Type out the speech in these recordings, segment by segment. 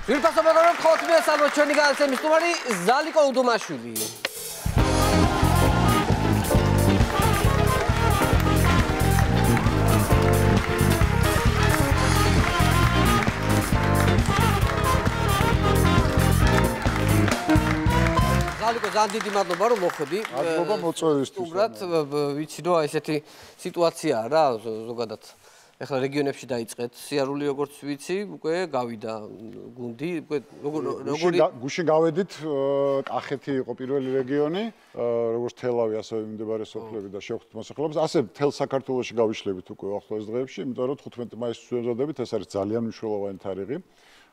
ძვირფასო მეგობრებო, ხოთმე სამრო ჩვენი განაცემის სტუმარი ზალიკო უდუმაშვილი. ზალიკო, ძალიან დიდი მადლობა რომ მოხვედი. მადლობა მოწვევისთვის. სტუმრად, ვიცი რომ ესეთი სიტუაციაა რა, ზოგადად. ეხლა რეგიონებში დაიწყეთ სიარული, როგორც ვიცი, უკვე გავიდა გუნდი, უკვე როგორი გუშინ გავედით, კახეთი იყო პირველი რეგიონი, როგორც თელავი, ასევე მიმდებარე სოფლები და შევხვდით მოსახლეობას, ასე მთელ საქართველოში გავიშლებით უკვე ახლოს დღეებში, იმიტომ რომ 15 მაისს ვეზოდებით, ეს არის ძალიან მნიშვნელოვანი თარიღი.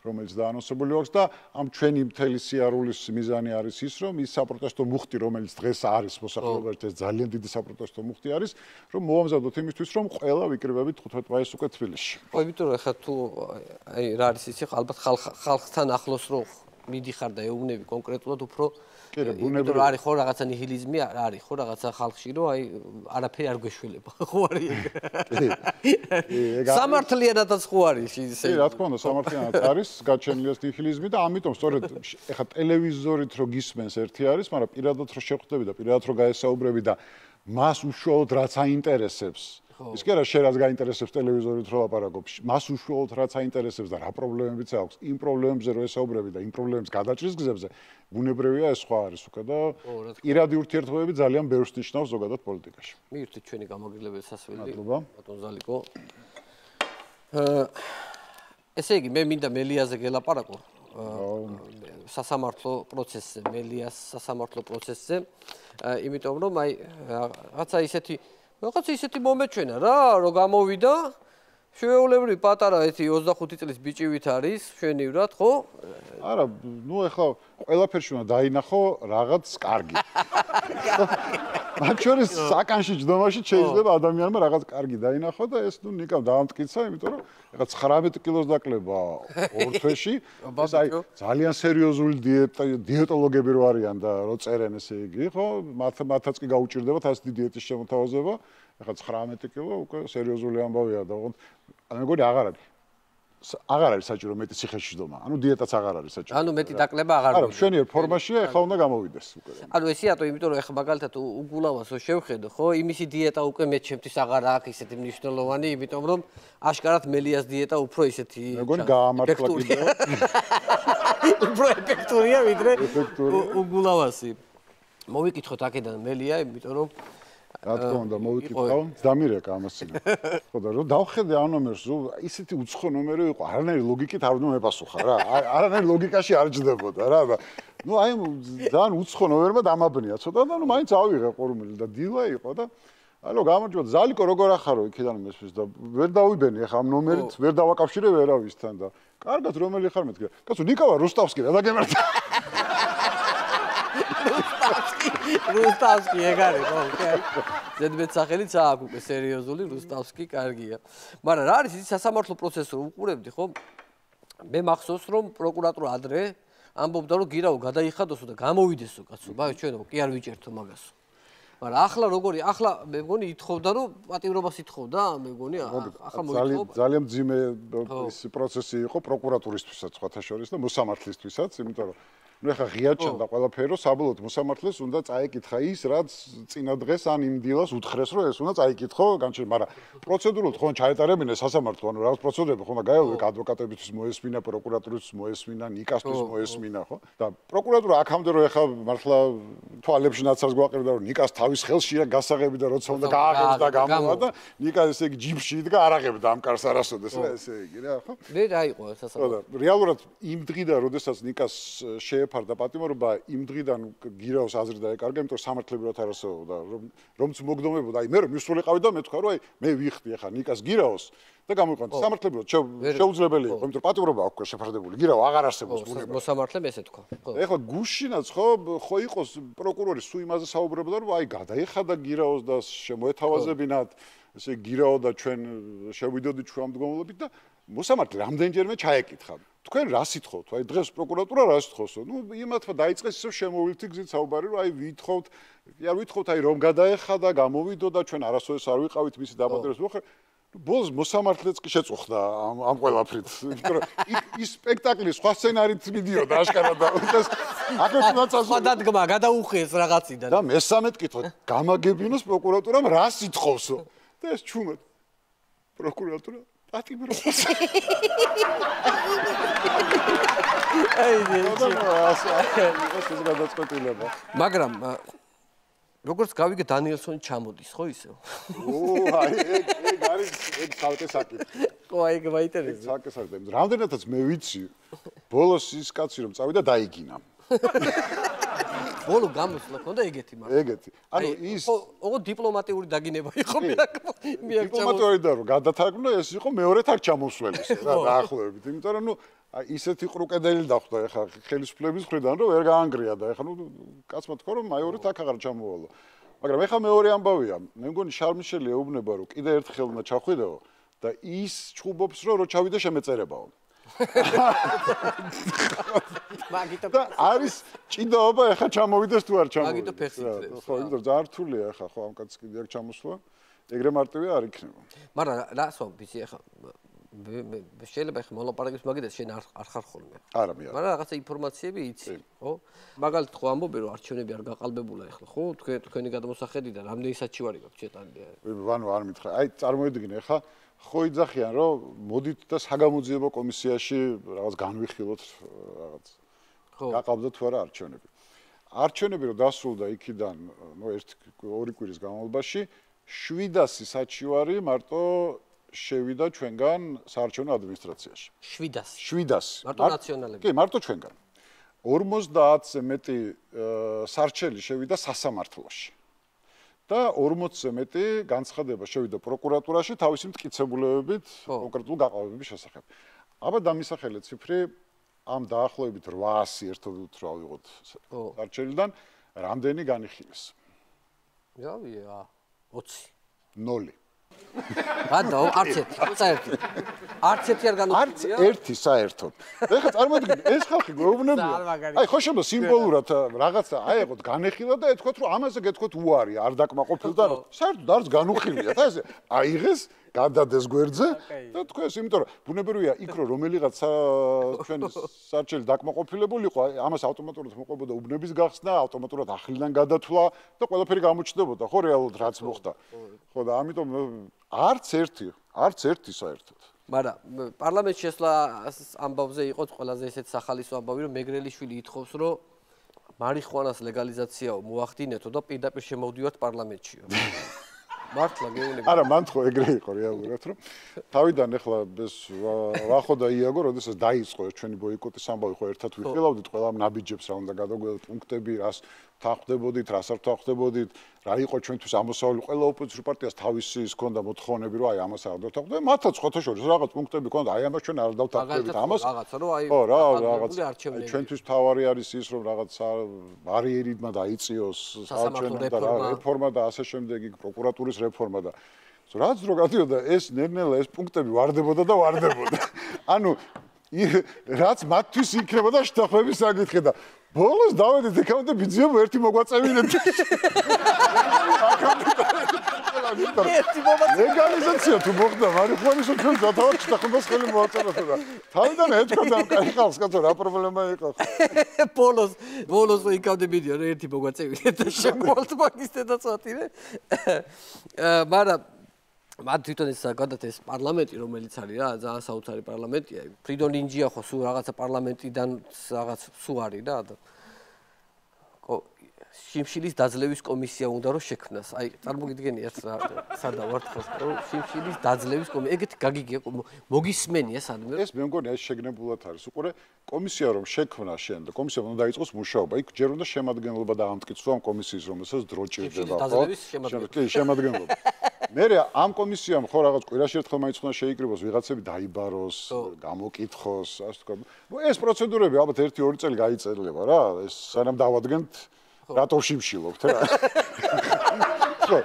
რომელიც დაანონსებული აქვს და ამ ჩვენი მთელი სიარულის მიზანი არის ის, რომ ის საპროტესტო მუხტი, რომელიც დღეს არის მოსახლეობაში, ეს ძალიან დიდი საპროტესტო მუხტი არის, რომ მოვამზადოთ იმისთვის, რომ ყველა ვიკრიბებით 15 მაისს უკვე თბილისში. ხო, იმიტომ რომ ეხლა თუ აი რა არის იცი, ალბათ ხალხთან ახლოს რო მიდიხარ და ეუბნები კონკრეტულად უფრო იმიტომ რომ არის ხო რაღაცა ნიჰილიზმი, არის ხო რაღაცა ხალხში, რომ აი არაფერი არ გვეშველება, ხო არის ეგ. სამართლიანადაც ხო არის ისე. კი, რა თქმა უნდა, სამართლიანად არის, გაჩენილი ნიჰილიზმი და ამიტომ სწორედ ეხა ტელევიზორით რო გისმენს ერთი არის, მაგრამ პირადად რო შეხვდები და პირადად რო გაესაუბრები და მას უშუალოდ რაც აინტერესებს ის კი არა შენ რაც გაინტერესებს ტელევიზორით რო ლაპარაკობ, მას უშუალოდ რაც აინტერესებს და რა პრობლემებიც აქვს, იმ პრობლემებზე რო ესაუბრები და იმ პრობლემებს გადაჭრის გზებზე, ბუნებრივია ეს სხვა არის უკვე და პირადი ურთიერთობები ძალიან ბევრს ნიშნავს ზოგადად პოლიტიკაში. მიირთით ჩვენი გამოგრილებელი სასველი. მადლობა. ბატონ ზალიკო. ესე იგი, მე მინდა მელიაზე გელაპარაკო. სასამართლო პროცესზე, მელიას სასამართლო პროცესზე, იმიტომ რომ აი რაღაცა ისეთი მომეჩვენა რა, რომ გამოვიდა შეეულებრივი პატარა ერთი 25 წლის ბიჭივით არის მშვენივრად, ხო? არა, ნუ ეხლა ყველაფერში უნდა დაინახო რაღაც კარგი. მათ შორის საკანში ჯდომაში შეიძლება ადამიანმა რაღაც კარგი დაინახო და ეს ნუ ნიკამ დაამტკიცა, იმიტომ რომ ეხლა 19 კილოს დაკლება ორ თვეში, ეს აი ძალიან სერიოზული დიეტოლოგები რო არიან და რო წერენ ესე იგი, ხო? მათაც კი გაუჭირდებათ ასეთი დიეტის შემოთავაზება. ეხლა 19 კილო უკვე სერიოზული ამბავია და მეგონი აღარ არის საჭირო მეტი ციხეში ჯდომა. ანუ დიეტაც აღარ არის საჭირო. ანუ მეტი დაკლება აღარ არა, მშვენიერ ფორმაშია, ეხლა უნდა გამოვიდეს უკვე. ანუ ესე რატო, იმიტომ რომ ეხლა მაგალითად უგულავასო შევხედო, ხო? იმისი დიეტა უკვე მე ჩემთვის აღარ აქვს ისეთი მნიშვნელოვანი, იმიტომ რომ აშკარად მელიას დიეტა უფრო ისეთი მეგონი გაამართლა კიდევ. უფრო ეფექტურია ვიდრე უგულავასი. მოვიკითხოთ აქედან მელია, იმიტომ რომ რა თქმა უნდა მოვიკითხავ, დამირეკა ამასინა. ხო და რომ დავხედე ამ ნომერს, რომ ისეთი უცხო ნომერი იყო, არანაირი ლოგიკით არ უნდა მეპასუხა რა. არანაირი ლოგიკაში არ ჯდებოდა რა და ნუ აი ძალიან უცხო ნომერმა დამაბნია ცოტა და ნუ მაინც ავიღე ყურმილი და დილა იყო და ანუ გამარჯობა ზალიკო როგორ ახარო იქიდან მესმის და ვერ დავიბენი ახლა ამ ნომერით ვერ დავაკავშირე ვერავისთან და კარგად რომელი ხარ მეთქე. კაცო ნიკავა რუსტავსკი რა დაგემართა. რუსტავსკი ეგ არის ხო? ზედმეტ სახელიც აქვს უკვე სერიოზული რუსტავსკი კარგია. მაგრამ რა არის ის სასამართლო პროცესი რომ უყურებდი ხო? მე მახსოვს რომ პროკურატურა ადრე ამბობდა რომ გირავო გადაიხადოსო და გამოვიდესო კაცო. ბაი ჩვენო კი არ ვიჭერთო მაგასო. მაგრამ ახლა როგორი? ახლა მე მგონი ითხოვდა რომ პატიმრობას ითხოვდა, მე მგონი ახლა მოითხოვა. ძალიან ძიმე ის პროცესი იყო პროკურატურისთვისაც სხვათა შორის და მოსამართლისთვისაც, იმიტომ რომ ნუ ეხლა ღია ჩანდა ყველაფერი, რომ საბოლოოდ მოსამართლეს უნდა წაეკითხა ის, რაც წინა დღეს ან იმ დილას უთხრეს, რომ ეს უნდა წაიკითხო განჩენ, მაგრამ პროცედურულად ხო ჩაეტარებინე სასამართლო, ანუ რაღაც პროცედურები ხომ გაივლეკ ადვოკატებისთვის მოესმინა, პროკურატურისთვის მოესმინა, ნიკასთვის მოესმინა, ხო? და პროკურატურა აქამდე რომ ეხლა მართლა თვალებში ნაცავს გვაყენდა, რომ ნიკას თავის ხელშია გასაღები და როცა უნდა გააღებს და გამოვა და ნიკა ესე იგი ჯიბში იდგა არაღებდა ამ კარს არასოდეს რა ესე იგი რა, ხო? მე რა იყო სასამართლო? რეალურად იმ დღიდან, როდესაც ნიკას შეეფარდა პატიმრობა, იმ დღიდან გირაოს აზრი დაეკარგა, იმიტომ რომ სამართლებრივად არასოებდა, რომც მოგდომებოდა, აი მე რომ მისულიყავი და მე თქვა რომ აი მე ვიხდი ახლა ნიკას გირაოს და გამოიყვანეთ სამართლებრივად შეუძლებელი იყო, იმიტომ რომ პატიმრობა აქვს შეფარდებული, გირაო აღარ არსებობს ბუნება. მოსამართლემ ესე თქვა. ეხლა გუშინაც ხო იყოს პროკურორი სულ იმაზე საუბრობდა, რომ აი გადაიხადა გირაოს და შემოეთავაზებინათ, ესე გირაო და ჩვენ შევიდოდით შუამდგომლობით და მოსამართლე რამდენჯერმე ჩაეკითხა. თქვენ რა სიტყვთ? აი დღეს პროკურატურა რა სიტყვოსო? ნუ იმათმა დაიწყეს ისევ შემოვლითი გზით საუბარი, რომ აი ვითხოვთ, არ ვითხოვთ აი რომ გადაეხადა, გამოვიდო და ჩვენ არასოდეს არ ვიყავით მისი დაპატიმრების მოხდა. ბოლოს მოსამართლეც კი შეწუხდა ამ ყველაფრით. იმიტომ რომ ის სპექტაკლი სხვა სცენარით მიდიოდა აშკარად და აკეთებდა სხვა დადგმა გადაუხიეს რაღაციდან. და მესამედ კითხვა, გამაგებინოს პროკურატურამ რა სიტყვოსო? და ეს ჩუმად პროკურატურა პატიმრობს. მაგრამ როგორც გავიგე დანიელსონი ჩამოდის ხო ისევ? ეგ არის ცალკე საკითხი. ხო ეგ მაინტერესებს. ცალკე საკითხი. რამდენადაც მე ვიცი, ბოლოს ის კაცი რომ წავიდა დაიგინა. ბოლო გამოსვლა ქონდა ეგეთი მაგრამ. ეგეთი. ანუ ის ოღონდ დიპლომატიური დაგინება იყო დიპლომატიური და რომ გადათარგმნა ეს იყო მეორედ აქ ჩამოსვლის რა დაახლოებით. იმიტომ რომ ისეთი ყრუკედელი დახვდა ეხა ხელისუფლების მხრიდან რომ ვერ გაანგრია და ეხა კაცმა თქვა რომ მეორედ აქ აღარ ჩამოვალო. მაგრამ ეხა მეორე ამბავია. მე მგონი შარმიშელი ეუბნება რომ კიდე ერთხელ უნდა ჩახვიდეო და ის ჩხუბობს რომ ჩავიდე შემეწერებაო. მაგიტო არის ჭიდაობა ეხა ჩამოვიდეს თუ არ ჩამოვიდეს. მაგიტო ფეხს იძლევს. ხო, იმიტომ ძალიან რთულია ეხა ხო ამ კაცს კიდე აქ ჩამოსვლა. ეგრე მარტივი არ იქნება. მაგრამ რასო ვიცი ეხა შეიძლება ეხა მოლაპარაკებს მაგიტას შენ არ ხარ ხოლმე. არა მე. მაგრამ რაღაცა ინფორმაციები იცი, ხო? მაგალითად ხო ამბობენ რომ არჩევნები არ გაყალბებულა ეხლა, ხო? თქვენი გადმოსახედიდან რამდენი საჩივარი გაქვთ შეტანილი? ვანო არ მითხრა. აი წარმოიდგინე ეხა ხო იძახიან რომ მოდით და საგამოძიებო კომისიაში რაღაც განვიხილოთ რაღაც. ხო. გაყავდა თუ არა არჩევნები. არჩევნები რომ დასრულდა იქიდან, ორი კვირის განმავლობაში 700 საჩივარი მარტო შევიდა ჩვენგან საარჩევნო ადმინისტრაციაში. 700. 700. მარტო ნაციონალები. კი, მარტო ჩვენგან. 50-ზე მეტი სარჩელი შევიდა სასამართლოში. და 40-ზე მეტი განცხადება შევიდა პროკურატურაში თავისი მტკიცებულებებით კონკრეტულ გაყალბების შესახებ. აბა დამისახელე ციფრი ამ დაახლოებით 800 ერთობით რა ვიღოთ სარჩელიდან რამდენი განიხილეს? რავია, 20. 0. ბანდა არც ერთი. არც ერთი არ განუხილია. არც ერთი საერთოდ. ეხლა წარმოიდგინე, ეს ხალხი გვეუბნებია. აი ხო შემო სიმბოლურად რაღაცა აეღოთ განეხილა და ეთქვათ რომ ამაზე გეთქვათ უარი, არ დაკმაყოფილდა რომ საერთოდ არც განუხილია და ეს აიღეს გადადეს გვერდზე და თქვენს, იმიტომ რომ ბუნებრივია იქ რომ რომელიღაც ჩვენი სარჩელი დაკმაყოფილებული იყო, ამას ავტომატურად მოყვებოდა უბნების გახსნა, ავტომატურად ახლიდან გადათვლა და ყველაფერი გამოჩნდებოდა, ხო რეალურად რაც მოხდა. ხო და ამიტომ არც ერთი საერთოდ. მაგრამ პარლამენტში შესვლა ამბავზე იყო ყველაზე ესეთ სახალისო ამბავი, რომ მეგრელიშვილი ითხოვს, რომ მარიხუანას ლეგალიზაციაო მოახდინეთო და პირდაპირ შემოვდივართ პარლამენტშიო. მართლა გეუბნები. არა, მან თქო ეგრე იყო რეალურად, რომ თავიდან ახლა ეს ვახო და იაგო, როდესაც დაიწყო ჩვენი ბოიკოტის ამბავი, ხო ერთად ვიხილავდით ყველა ამ ნაბიჯებს რა უნდა გადაგვეღოთ პუნქტები, რას თანხმდებოდით, რას არ თანხმდებოდით, რა იყო ჩვენთვის ამოსავალი, ყველა ოპოზიციურ პარტიას თავისი ის ქონდა მოთხოვნები, რომ აი ამას არ დავთანხმდები, მათაც ხოთა შორის რაღაც პუნქტები ქონდა, აი ამას ჩვენ არ დავთანხმდებით, ამას რაღაცა რომ აი ხო რა რაღაც ჩვენთვის თავარი არის ის რომ რაღაც ბარიერით დაიწიოს საარჩევნო და რეფორმა და ასე შემდეგ იქ პროკურატურის რეფორმა და რაც რო გადიოდა ეს ნელ-ნელა ეს პუნქტები ვარდებოდა და ვარდებოდა. ანუ რაც მათთვის იქნებოდა შეთანხმების საკითხი და ბოლოს დავედით ეკავდა ბიძიებო ერთი მოგვაწევინეთ. ლეგალიზაცია თუ მოხდა მარიხუანის ჩვენ დათავარ შეთანხმებას ხელი მოაწეროთ და თავიდან ეთქოდა ამ კაი ხალხს კაცო რა პრობლემა იყო. ბოლოს ეკავდა ბიძიო ერთი მოგვაწევინეთ და შემოვალთ მაგის დედაცვათინე. მაგრამ მათ თვითონ ეს გადათ ეს პარლამენტი რომელიც არის რა ძალიან საოცარი პარლამენტია ფრიდონ ინჯია ხო სულ რაღაცა პარლამენტიდან რაღაც სულ არის რა შიმშილის დაძლევის კომისია უნდა რომ შექმნას აი წარმოგიდგენიათ რა სადა ვართ ხო შიმშილის დაძლევის კომისია ეგეთი გაგიგია მოგისმენია სადმე ეს მე მგონი ეს შეგნებულად არის უყურე კომისია რომ შექმნა შენ და კომისია უნდა დაიწყოს მუშაობა იქ ჯერ უნდა შემადგენლობა და ამტკიცვა ამ კომისიის რომელსაც დრო ჭირდება ხო კი შემადგენლობა მერე ამ კომისიამ ხო რაღაც კვირაში ერთხელ მაინც უნდა შეიკრიბოს ვიღაცები დაიბაროს გამოკითხოს ასე თქვა ნუ ეს პროცედურები ალბათ 1-2 წელი გაიწელება რა ეს სანამ დავადგენთ რატო შიმშილობთ რა ხო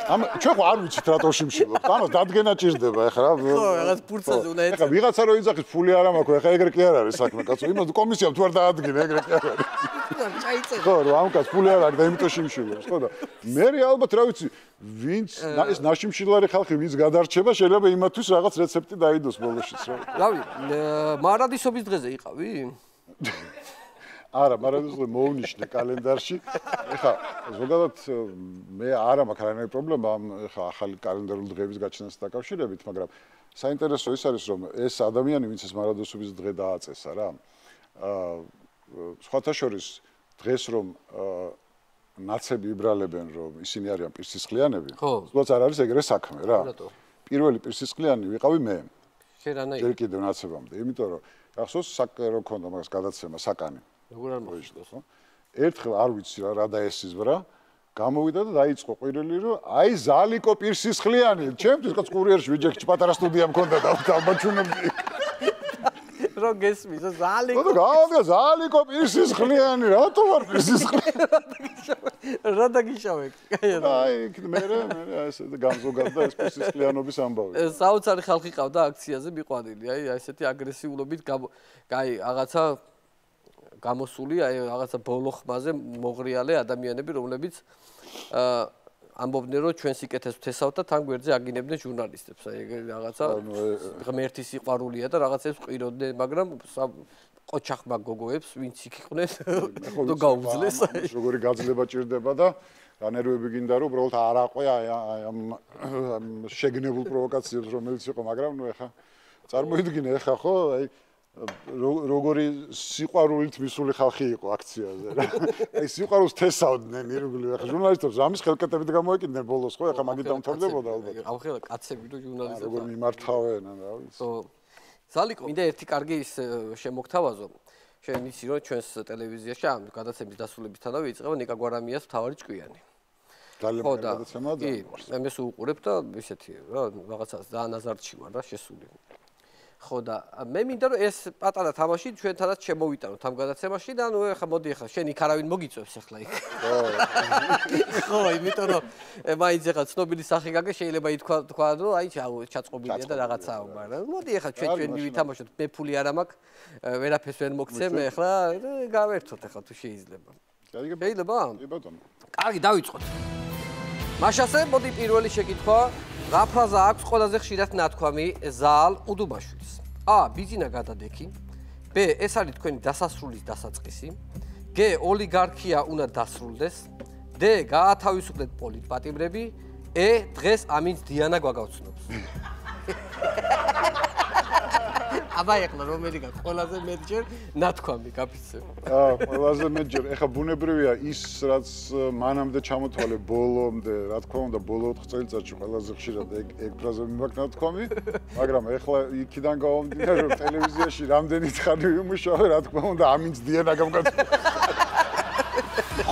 ჩვენ ხო არ ვიცით რატო შიმშილობთ. ანუ დადგენა ჭირდება ეხლა. ხო, რაღაც ფურცაზე უნდა ეხლა ვიღაცა რო იძახის ფული არ ამაქვს, ეხლა ეგრე კი არ არის საქმე, კაცო. იმას კომისიამ თუ არ დაადგინა, ეგრე კი არ არის. ჩაიწერა. ხო, რომ ამ კაცს ფული არ აქვს და იმიტომ შიმშილობს, ხო და მე ალბათ რა ვიცი, ვინც ეს ნაშიმშილარი ხალხი ვინც გადარჩება, შეიძლება იმათვის რაღაც რეცეპტი დაიდოს ბოლოშიც რა. რავი, მარადისობის დღეზე იყავი? არა, მარადისობი მოვნიშნე კალენდარში. ეხლა ზოგადად მე არ მაქვს რაიმე პრობლემა ამ ეხლა ახალი კალენდარული დღეების გაჩენასთან დაკავშირებით, მაგრამ საინტერესო ის არის, რომ ეს ადამიანი, ვინც ეს მარადისობის დღე დააწესა რა. სხვათა შორის დღეს რომ ნაცები იბრალებენ, რომ ისინი არიან პირსისხლიანები, უბრალოდ არ არის ეგრე საქმე რა. პირველი პირსისხლიანი ვიყავი მე. ჯერ კიდევ ნაცებამდე, იმიტომ რომ ახსოვს რო ქონდა მაგას გადაცემა საკანი. როგორ არ მოხდეს ხო? ერთხელ არ ვიცი რა დაესიზბრა, გამოვიდა და დაიწყო ყვირილი, რომ აი ზალიკო პირსისხლიანი, ჩემთვის კაც კურიერში ვიჯექი პატარა სტუდია მქონდა და ალბაჩუნებდი. რო გესმის ზალიკო. ხო, გავიდა ზალიკო პირსისხლიანი, რატო ვარ პირსისხლიანი? რა დაგიშავე? აი, მე ესე გამზოგადდა ეს პირსისხლიანობის ამბავი. საოცარი ხალხი ყავდა აქციაზე მიყვანილი, აი ესეთი აგრესიულობით, აი რაღაცა გამოსული, აი რაღაცა ბოლო ხმაზე მოღრიალე ადამიანები, რომლებიც ამბობდნენ, რომ ჩვენ სიკეთეს ვთესავთ და თან გვერდზე აგინებდნენ ჟურნალისტებს. აი ეგ რაღაცა ღმერთი სიყვარულია და რაღაცებს ყიროდნენ, მაგრამ ყოჩახმა გოგოებს, ვინც იქ იყვნენ, თუ გაუძლეს. როგორი გაძლება ჭირდება და რა ნერვები გინდა, რომ უბრალოდ არ აყვე აი ამ შეგნებულ პროვოკაციებს, რომელიც იყო, მაგრამ ნუ ეხა წარმოიდგინე ეხა ხო, აი როგორი სიყვარულით მისული ხალხი იყო აქციაზე რა. აი სიყვარულს თესავდნენ ირგვლივ. ახლა ჟურნალისტებს ამის ხელკეთებით გამოეკიდნენ ბოლოს ხო? ახლა მაგით დამთავრდებოდა ალბათ. აუ ხელა კაცები თუ ჟურნალისტები. როგორ მიმართავენ რა ვიცი. ხო. ზალიკო, მინდა ერთი კარგი ის შემოგთავაზო. შენ იცი რომ ჩვენს ტელევიზიაში ამ გადაცემის დასრულებისთანავე იწყება ნიკა გვარამიას მთავარი ჭკვიანი. ძალიან გადაცემა და კი, მე სუუყურებ და ისეთი რა, რაღაცა ძალიან აზარტში ვარ რა შესული. ხო და მე მინდა რომ ეს პატარა თამაში ჩვენთანაც შემოვიტანოთ ამ გადაცემაში და ნუ ეხლა მოდი ეხლა შენ იქ არავინ მოგიწევს ეხლა იქ. ხო, იმიტომ რომ მაინც ეხლა ცნობილი სახე გაგე შეიძლება ითქვა რომ აი ჩაწყობილია და რაღაცაა, მაგრამ მოდი ეხლა ჩვენ ვითამაშოთ, მე ფული არ მაქვს, ვერაფერს ვერ მოგცემ ეხლა გავერთოთ ეხლა თუ შეიძლება. შეიძლება? კი ბატონო. კარგი, დავიწყოთ. მაშასე მოდი პირველი შეკითხვა. რა ფრაზა აქვს ყველაზე ხშირად ნათქვამი ზაალ უდუბაშვილის? A. ბიზინა გადადექი. B. ეს არის თქვენი დასასრულის დასაწყისი. G. ოლიგარქია უნდა დასრულდეს. D. გაათავისუფლეთ პოლიტპატიმრები. E. დღეს ამინც დიანა გვაგავცნობს. აბა ეხლა რომელი გაქვს ყველაზე მეტჯერ ნათქვამი გაფიცე. ყველაზე მეტჯერ. ეხლა ბუნებრივია ის რაც მანამდე ჩამოთვალე ბოლომდე, რა თქმა უნდა, ბოლო 4 წელიწადში ყველაზე ხშირად ეგ ფრაზები მაქვს ნათქვამი, მაგრამ ეხლა იქიდან გავამდინარე, რომ ტელევიზიაში რამდენი ხანი ვიმუშავე, რა თქმა უნდა, ამინც დიანა გამგაცნობს.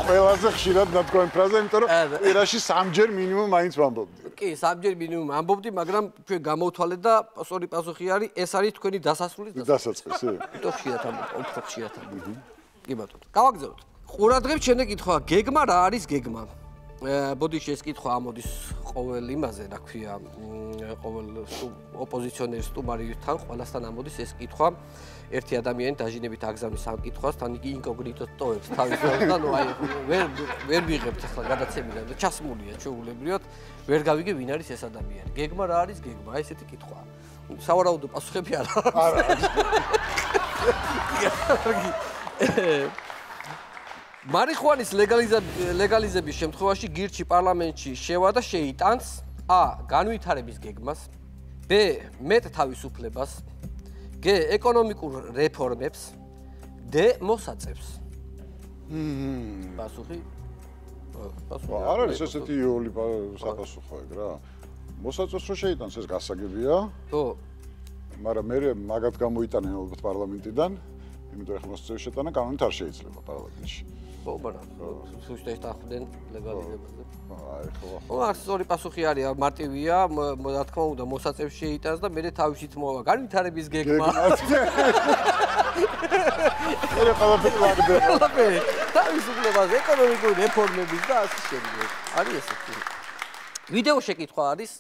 ყველაზე ხშირად ნათქვამი ფრაზა, იმიტომ რომ ერაში 3 ჯერ მინიმუმ მაინც ვამბობდი. კი, 3 ჯერ მინიმუმ ამბობდი, მაგრამ ჩვენ გამოვთვალეთ და სწორი პასუხი არის, ეს არის თქვენი დასასრულის დასაწყისი. იმიტომ ხშირად ამბობ, უფრო ხშირად ამბობ. კი ბატონო. გავაგზავნოთ. ყურადღებ შემდეგ კითხვა, გეგმა რა არის გეგმა? ბოდიში ეს კითხვა ამოდის ყოველ იმაზე, რა ქვია, ყოველ ოპოზიციონერის სტუმართან, ყველასთან ამოდის ეს კითხვა. ერთი ადამიანი დაჟინებით აგზავნის ამ კითხვას, თან იგი ინკოგნიტოდ ტოვებს თავის დროს და ნუ აი ვერ ვიღებთ ახლა გადაცემიდან და ჩასმულია ჩვეულებრივად, ვერ გავიგე ვინ არის ეს ადამიანი. გეგმა რა არის გეგმა? აი ესეთი კითხვა. სავარაუდო პასუხები არ აქვს. არა. მარიხუანის ლეგალიზების შემთხვევაში გირჩი პარლამენტში შევა და შეიტანს A. განვითარების გეგმას, B. მეტ თავისუფლებას, G. ეკონომიკურ რეფორმებს, D. მოსაწევს. პასუხი? არ არის ესეთი იოლი საპასუხო ეგ რა. მოსაწევს რო შეიტანს ეს გასაგებია. ხო. მაგრამ მე მაგათ გამოიტანენ ალბათ პარლამენტიდან, იმიტომ რომ მოსაწევს შეტანა კანონით არ შეიძლება პარლამენტში. ხო, მაგრამ სუსტეში დახვდნენ ლეგალიზებაზე. აი ხო. ხო, სწორი პასუხი არის, მარტივია, რა თქმა უნდა, მოსაწევს შეიტანს და მე თავისით მოვა განვითარების გეგმა. მე ყველაფერი ვაგდება. ყველაფერი. თავისუფლებას, ეკონომიკური რეფორმების და ასე შემდეგ. არის ესეთი. ვიდეო შეკითხვა არის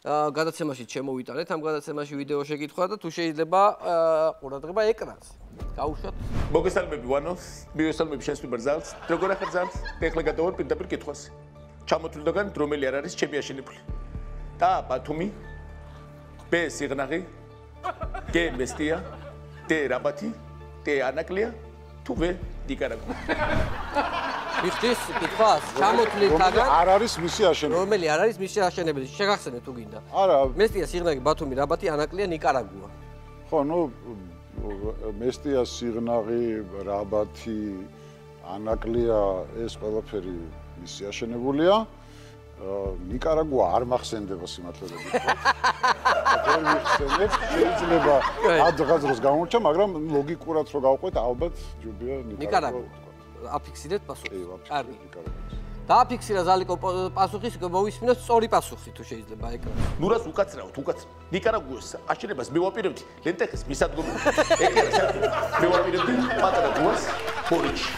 გადაცემაში შემოვიტანეთ ამ გადაცემაში ვიდეო შეკითხვა და თუ შეიძლება ყურადღება ეკრანს გაუშვათ მოგესალმები ვანო მივესალმები შენს მიმართ როგორ ახერხებთ ეხლა გადავარ პირდაპირ კითხვას ჩამოთვლიდაგან რომელი არ არის ჩემი აშენებული და ბათუმი ბ სიღნაღი გ მესტია დ რაბათი დ ანაკლია თუ ვ ნიკარაგუა მისთვის კითხვას ჩამოთვლიდაგან არ არის მისი აშენებელი რომელი არ არის მისი აშენებელი შეგახსენეთ თუ გინდა არა მესტია სიღნაღი ბათუმი რაბათი ანაკლია ნიკარაგუა ხო ნუ მესტია სიღნაღი რაბათი ანაკლია ეს ყველაფერი მისი აშენებულია ნიკარაგუა არ მახსენდება სიმართლეებით ხო მიხსენებ შეიძლება ადღაზროს გამორჩა მაგრამ ლოგიკურად რო გავყვეთ ალბათ ჯობია ნიკარაგუა აფიქსირეთ პასუხი კარგი დააფიქსირა ზალიკო პასუხის მოვისმინოთ სწორი პასუხი თუ შეიძლება ეკრანზე ნურას უკაცრავთ უკაცრავ ნიკარაგუას აშენებას მივაპირებდი ლენტეხის მისადგომი ეკერას მივაპირებდი პატარა გუას ფორიჩი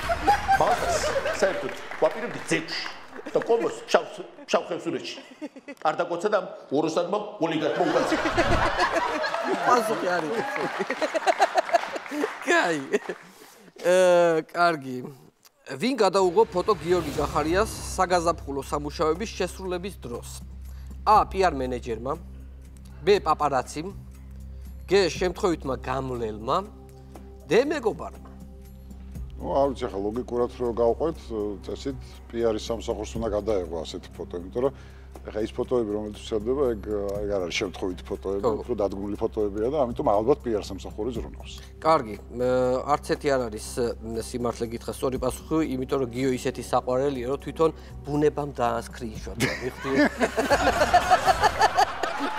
ბალტას საერთოდ ვაპირებდი ძებში და კომოს შავ ხევსურეთში არ დაგოცა და ოროსადმა ოლიგარქმა უკაცა პასუხი არის კაი კარგი ვინ გადაუღო ფოტო გიორგი გახარიას საგაზაფხულო სამუშაოების შესრულების დროს ა პიარ მენეჯერმა ბ პაპარაციმ გ შემთხვევითმა გამლელმა დ მეგობარმა ნუ არ ვიცი ახლა ლოგიკურად რო გავყვეთ წესით პიარის სამსახურს უნდა გადაეღო ასეთი ფოტო იმიტომ რომ ახლა ის ფოტოები რომელიც ვრცელდება ეგ არ არის შემთხვევითი ფოტოები უფრო დადგმული ფოტოებია და ამიტომ ალბათ პიარ სამსახური ზრუნავს კარგი არც ერთი არ არის სიმართლე გითხრა სწორი პასუხი იმიტომ რომ გიო ისეთი საყვარელია რომ თვითონ ბუნებამ დაასკრინშოტა მიხდი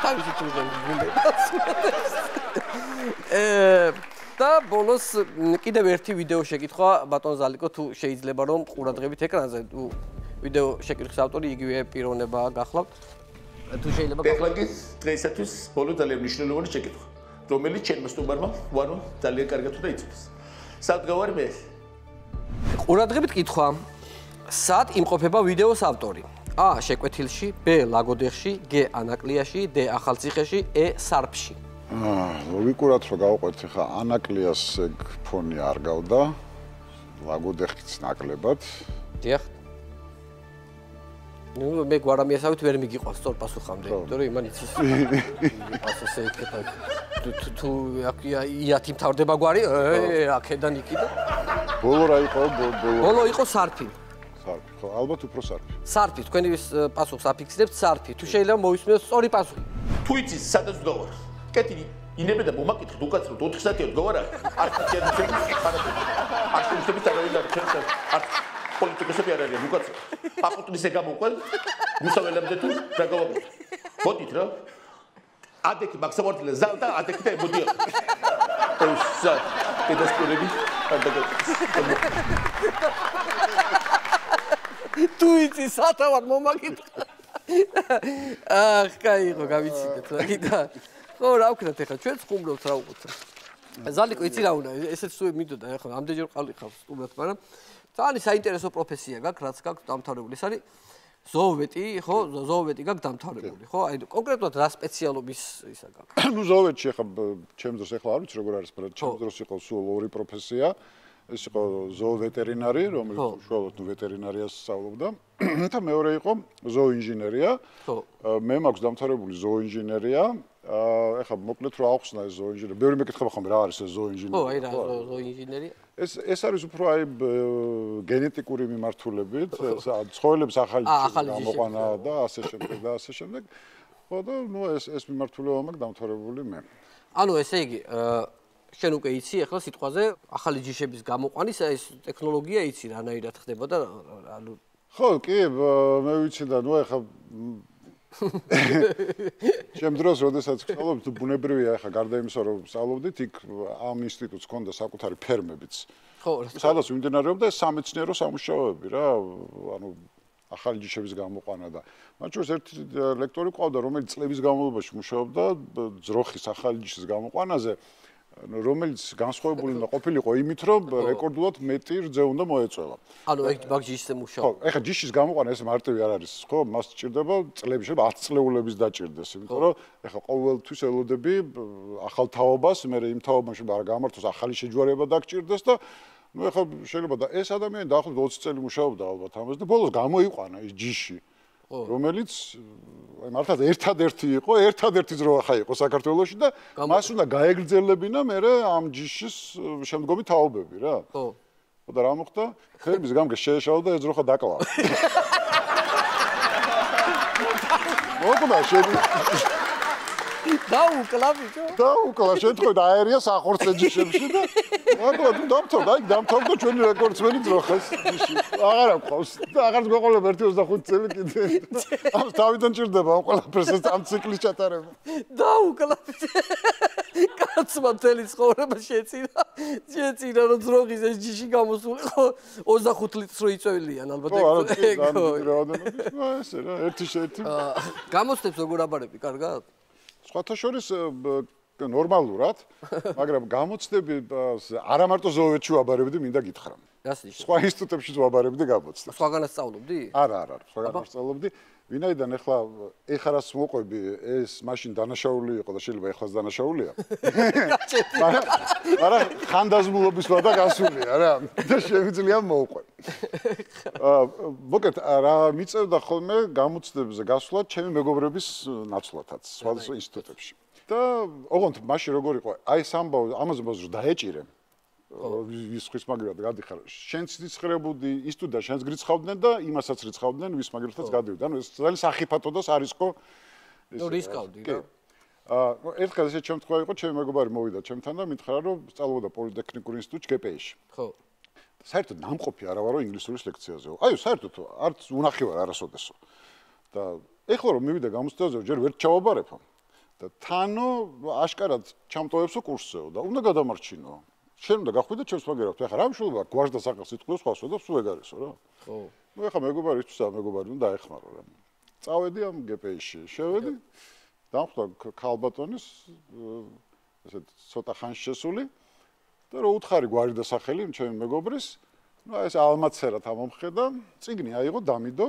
თავისი ბუნებას და ბოლოს კიდევ ერთი ვიდეო შეკითხვა ბატონ ზალიკო თუ შეიძლება რომ ყურადღებით ეკრანზე თუ ვიდეო შეკითხვის ავტორი იგივე პიროვნებაა გახლავთ თუ შეიძლება ეხლაგის დღეისათვის ბოლო ძალიან მნიშვნელოვანი შეკითხვა რომელიც ჩემმა სტუმარმა ვანო ძალიან კარგად უნდა იცოდეს სად გავარ მე ყურადღებით კითხვა სად იმყოფება ვიდეოს ავტორი ა შეკვეთილში ბ ლაგოდეხში გ ანაკლიაში დ ახალციხეში ე სარფში ლოგიკურად რო გავყვეთ ხა ანაკლიას ეგ ფონი არ გავდა ლაგოდეხიც ნაკლებად დიახ ნუ მე გვარამიასავით ვერ მიგიყვას სწორ პასუხამდე იმიტომ რომ იმან იცის პასუხი ეკეთა თუ იათი მთავრდება გვარი აქედან იქიდან ბოლო რა იყო ბოლო იყო სარფი სარფი ხო ალბათ უფრო სარფი სარფი თქვენი პასუხს აფიქსირებთ სარფი თუ შეიძლება მოვისმინოთ სწორი პასუხი თუ იცის სადაც ვდავარ კეთილი ინებე და მომაკითხეთ უკაცრავ 4 საათია ვდავარ არ ხარჯები არ შეუშტებით არავინ არ ჩერდა არ პოლიტიკოსები არ არიან უკაცრავ აყუტნისე გამოყვე მუსაველამდე თუ რა გავაკეთე მოდით რა ადექი მაქსიმალურად ზალ და ადექი და ემოდია ოსა პედასტრები არ დაგაკეთე თუ იცი სათავად მომაკითხა ახ кайიღო გავიცინეთ რა კიდე ხო რა ვქნათ ახლა ჩვენც ხუმრობთ რა უყურთ ზალიკო იცი რა უნდა ესეც თუ მინდოდა ახლა ამდენჯერ ყალი ხავს სტუმრად მაგრამ ძალიან საინტერესო პროფესია გაქვს რაც გაქვს დამთავრებული ეს არის ზოოვეტი ხო ზოოვეტი გაქვს დამთავრებული ხო აი კონკრეტულად რა სპეციალობის ისა გაქვს ნუ ზოოვეტში ახლა ჩემს დროს ახლა არ ვიცი როგორ არის მაგრამ ჩემს დროს იყო სულ ორი პროფესია ეს იყო ზოოვეტერინარი რომელიც უშუალოდ ვეტერინარიას სწავლობდა და მეორე იყო ზოოინჟინერია ხო მე მაქვს დამთავრებული ზოოინჟინერია ეხლა მოკლედ რო ახსნა ეს ზოოინჟინერი. ბევრი მეკითხება ხომ რა არის ეს ზოოინჟინერი? ხო, აი რა ზოოინჟინერია. ეს არის უფრო აი გენეტიკური მიმართულებით, ცხოველების ახალი გამოყვანა და ასე შემდეგ და ასე შემდეგ. ხო და ნუ ეს მიმართულება მაქვს დამთავრებული მე. ანუ ესე იგი შენ უკვე იცი ახლა სიტყვაზე ახალი ჯიშების გამოყვანის ეს ტექნოლოგია იცი რანაირად ხდება და ანუ ხო, კი, მე ვიცი და ნუ ახლა ჩემ დროს როდესაც ვსწავლობ თუ ბუნებრივია ახლა გარდა იმისა რომ ვსწავლობდით იქ ამ ინსტიტუტს ჰქონდა საკუთარი ფერმებიც ხო სადაც მიმდინარეობდა სამეცნიერო სამუშაოები რა ანუ ახალი ჯიშების გამოყვანა და მათ შორის ერთი ლექტორი ყავდა რომელიც წლების განმავლობაში მუშაობდა ძროხის ახალი ჯიშის გამოყვანაზე რომელიც განსხვავებული უნდა ყოფილიყო იმით, რომ რეკორდულად მეტი რძე უნდა მოეწევა. ანუ ეგ მაგ ჯიშზე მუშაობ. ხო, ეხლა ჯიშის გამოყვანა ეს მარტივი არ არის, ხო? მას სჭირდება წლები, შეიძლება 10 წლეულების დაჭირდეს, იმიტომ რომ ეხლა ყოველთვის ელოდები ახალ თაობას, მე იმ თაობაში არ გამართოს, ახალი შეჯვარება დაგჭირდეს და ნუ ეხლა შეიძლება და ეს ადამიანი დაახლოებით 20 წელი მუშაობდა ალბათ ამას და ბოლოს გამოიყვანა ის ჯიში, რომელიც აი მართლაც ერთადერთი იყო, ერთადერთი ძროხა იყო საქართველოში და მას უნდა გაეგრძელებინა მე ამ ჯიშის შემდგომი თაობები რა. ხო. ხო და რა მოხდა? ხეების გამგე შეეშალა და ეს ძროხა დაკლა. მოკლდა შენ დაუკლა ბიჭო. დაუკლა შეთხოვდა აერია სახორცე ჯიშებში და მოკლდა დამთავრდა, აი დამთავრდა ჩვენი რეკორდსმენი ძროხას ჯიში. აღარ აქვს და აღარც გვეყოლება 1-25 წელი კიდე. ამ თავიდან ჭირდება ამ ყველაფერს ამ ციკლის ჩატარება. დაუკლა. კაცმა მთელი ცხოვრება შეწირა რომ ძროხის ეს ჯიში გამოსულიყო 25 litrს რო იწევლიან ალბათ ეგო. ესე რა, ერთი. გამოსდებს როგორ აბარები, კარგად? სხვათა შორის ნორმალურად, მაგრამ გამოცდები არა მარტო ზოოვეთში ვაბარებდი, მინდა გითხრა. რას ნიშნავს? სხვა ინსტიტუტებში ვაბარებდი გამოცდებს. სხვაგანაც სწავლობდი? არა, სხვაგან სწავლობდი. ვინაიდან ეხლა რას მოყვები, ეს მაშინ დანაშაული იყო და შეიძლება ეხლაც დანაშაულია. მაგრამ ხანდაზმულობის ვადა გასულია რა. და შემიძლია მოვყვე. მოკეთ რა მიწევდა ხოლმე გამოცდებზე გასვლა ჩემი მეგობრების ნაცვლადაც სხვადასხვა ინსტიტუტებში. და ოღონდ მაშინ როგორ იყო, აი ეს ამაზე ბოზრ დაეჭირე. ის ხის მაგრად გადიხარ. შენც რიცხრებოდი, ის თუ და შენც გრიცხავდნენ და იმასაც რიცხავდნენ, ვის მაგრათაც გადივიდა. ანუ ეს ძალიან სახიფათო და სარისკო ნუ რისკავდი რა. ერთხელ ესე შემთხვევა იყო, ჩემი მეგობარი მოვიდა ჩემთან და მითხრა, რომ სწავლობდა პოლიტექნიკურ ინსტიტუტში გპ-ში. ხო. საერთოდ ნამყოფი არა ვარო ინგლისურის ლექციაზე. აი, საერთოდ არც უნახი ვარ არასოდესო. და ეხლა რომ მივიდა გამოცდაზე, ჯერ ვერ ჩავაბარებო. და თანო აშკარად ჩამტოვებსო კურსზეო და უნდა გადამარჩინო. შენ უნდა გახვიდე ჩემს მაგერავთ. ეხლა რა მშულობა გვარს და საყელს იტყვის სხვასო და სულ ეგარესო რა. ხო. ნუ ეხლა მეგობარი ისთვის მეგობარი უნდა ეხმარო რა. წავედი ამ გპ-ში, შევედი. დამხვდა ქალბატონის ესეთ ცოტა ხანში შესული და რო უთხარი გვარი და სახელი ჩემი მეგობრის, ნუ ეს ალმაცერად ამომხედა, წიგნი აიღო, დამიდო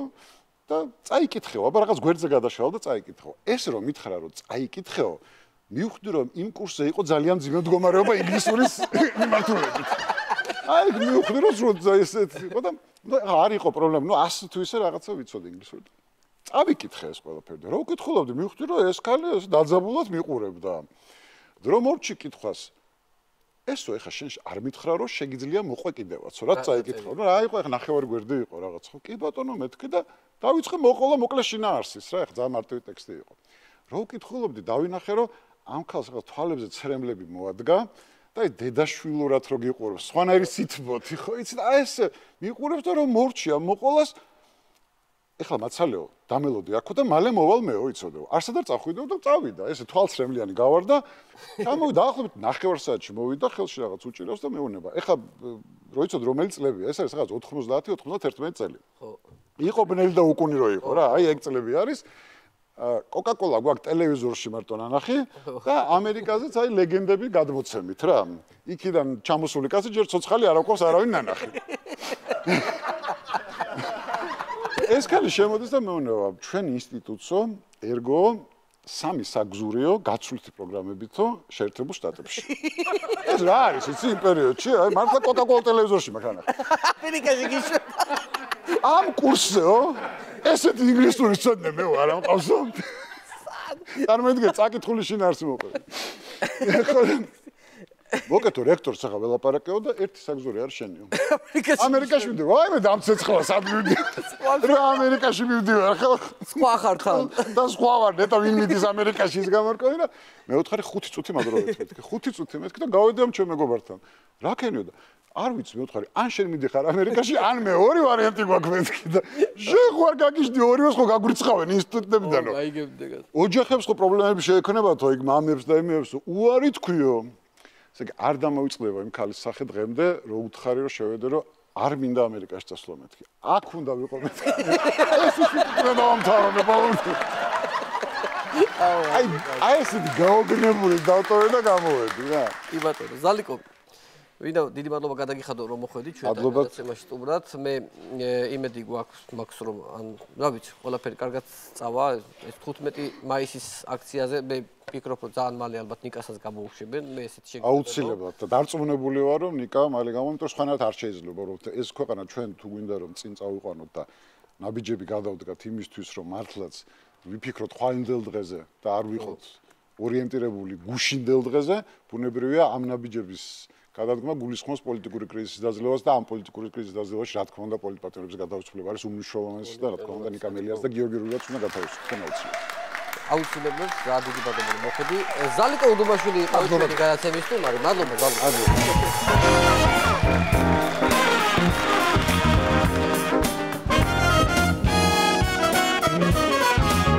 და წაიკითხეო, აბა რაღაც გვერდზე გადაშავალ და წაიკითხეო. ეს რომ მითხრა რომ წაიკითხეო, მივხვდი რომ იმ კურსზე იყო ძალიან ძიმე მდგომარეობა ინგლისურის მიმართულებით. აი მივხვდი რომ ესეთ იყო და არ იყო პრობლემა, ნუ 100 თუ ისე რაღაცა ვიცოდი ინგლისურად. წავიკითხე ეს ყველაფერი. რო ვკითხულობდი, მივხვდი რომ ეს ქალი ეს დაძაბულად მიყურებდა. დრო მორჩი კითხვას. ესო ეხა შენ არ მითხრა რომ შეგიძლია მოყვე კიდევაც, რა წაიკითხო. ნუ რა იყო ეხა ნახევარი გვერდი იყო რაღაც ხო? კი ბატონო მეთქი და დავიწყე მოყოლა მოკლე შინაარსის რა, ეხა ძალიან მარტივი ტექსტი იყო. რო ვკითხულობდი, დავინახე რომ ამ ქალს რაღაც თვალებზე ცრემლები მოადგა და აი დედაშვილურად რო გიყურებს, სხვანაირი სითბოთი ხო იცი და აი ეს მიყურებს და რომ მორჩია მოყოლას ეხლა მაცალეო, დამელოდი აქო და მალე მოვალ მეო, იცოდეო. არსად არ წახვიდეო და წავიდა. ესე თვალცრემლიანი გავარდა. ჩამოვიდა დაახლოებით 9 საათში მოვიდა, ხელში რაღაც უჭირავს და მეუნება. ეხლა რო იცოდ რომელი წლებია, ეს არის რაღაც 90-91 წელი. ხო. იყო ბნელი და უკუნი რო იყო რა, აი ეგ წლები არის. კოკა-კოლა გვაქვს ტელევიზორში მარტო ნანახი და ამერიკაზეც აი ლეგენდები გადმოცემით რა. იქიდან ჩამოსული კაცი ჯერ ცოცხალი არ აქვს არავინ ნანახი. ეს კაცი შემოდის და მეუბნება, ჩვენ ინსტიტუტსო, ერგო 3 საგზურიო გაცვლითი პროგრამებითო შეერთებულ შტატებში. ეს რა არის იცი იმ პერიოდში? აი მართლა კოკა-კოლა ტელევიზორში მაგ ნანახი. ამერიკაში გიშვ. ამ კურსზეო ესეთი ინგლისური ცოდნე მე არ ამყავსო. წარმოიდგინე, წაკითხული შინაარსი მოყვე. მოკეთო რექტორს ახლა ველაპარაკეო და ერთი საგზური არის შენიო. ამერიკაში მივდივარ. აი მე დამცეცხლა სად მივდივარ. რა ამერიკაში მივდივარ ხო? სხვა ხარ თან. და სხვა ვარ, ნეტა ვინ მიდის ამერიკაში ის გამარკვევი და მე ვთხარი 5 წუთი მაგროვეთ მეთქი. 5 წუთი მეთქი და გავედი ამ ჩემ მეგობართან. რა ქენიო და არ ვიცი მე ვთხარი, ან შენ მიდიხარ ამერიკაში, ან მე ორი ვარიანტი გვაქვს მეთქი და შენ ხوار გაგიჟდი ორივეს ხო გაგვირცხავენ ინსტიტუტებიდანო. აიგებდეგას. ოჯახებს ხო პრობლემები შეექნებათო იქ მამებს და იმებს უარი თქვიო. ესე იგი არ დამოიწყდება იმ ქალის სახე დღემდე, რო უთხარი რომ შევედე რომ არ მინდა ამერიკაში წასვლა მეთქი. აქ უნდა ვიყო მეთქი. ეს ის უნდა დავამთავრებო. აი ესეთი გაოგნებული დავტოვე და გამოვედი რა. კი ბატონო, ზალიკო. ვინდა დიდი მადლობა გადაგიხადო რომ მოხვედი ჩვენთან გადაცემაში სტუმრად. მე იმედი გვაქვს რომ რა ვიცი, ყველაფერი კარგად წავა. ეს 15 მაისის აქციაზე მე ვფიქრობ რომ ძალიან მალე ალბათ ნიკასაც გამოუშვებენ. მე ესეთ შეგიძლია. აუცილებლად და დარწმუნებული ვარ რომ ნიკა მალე გამო, იმიტომ რომ სხვანაირად არ შეიძლება რომ ეს ქვეყანა ჩვენ თუ გვინდა რომ წინ წავიყვანოთ და ნაბიჯები გადავდგათ იმისთვის რომ მართლაც ვიფიქროთ ხვალინდელ დღეზე და არ ვიყოთ ორიენტირებული გუშინდელ დღეზე, ბუნებრივია ამ ნაბიჯების გადადგმა გულისხმობს პოლიტიკური კრიზისის დაძლევას და ამ პოლიტიკური კრიზისის დაძლევაში რა თქმა უნდა პოლიტპატრონების გადაუცვლება არის უმნიშვნელოვანესი და რა თქმა უნდა ნიკა მელიას და გიორგი რუდაც უნდა გათავისუფლდნენ აუცილებლად რა დიდი მადლობა მოხდი ზალიკო უდუმაშვილი იყო ჩვენი გადაცემის სტუმარი მადლობა ზალიკო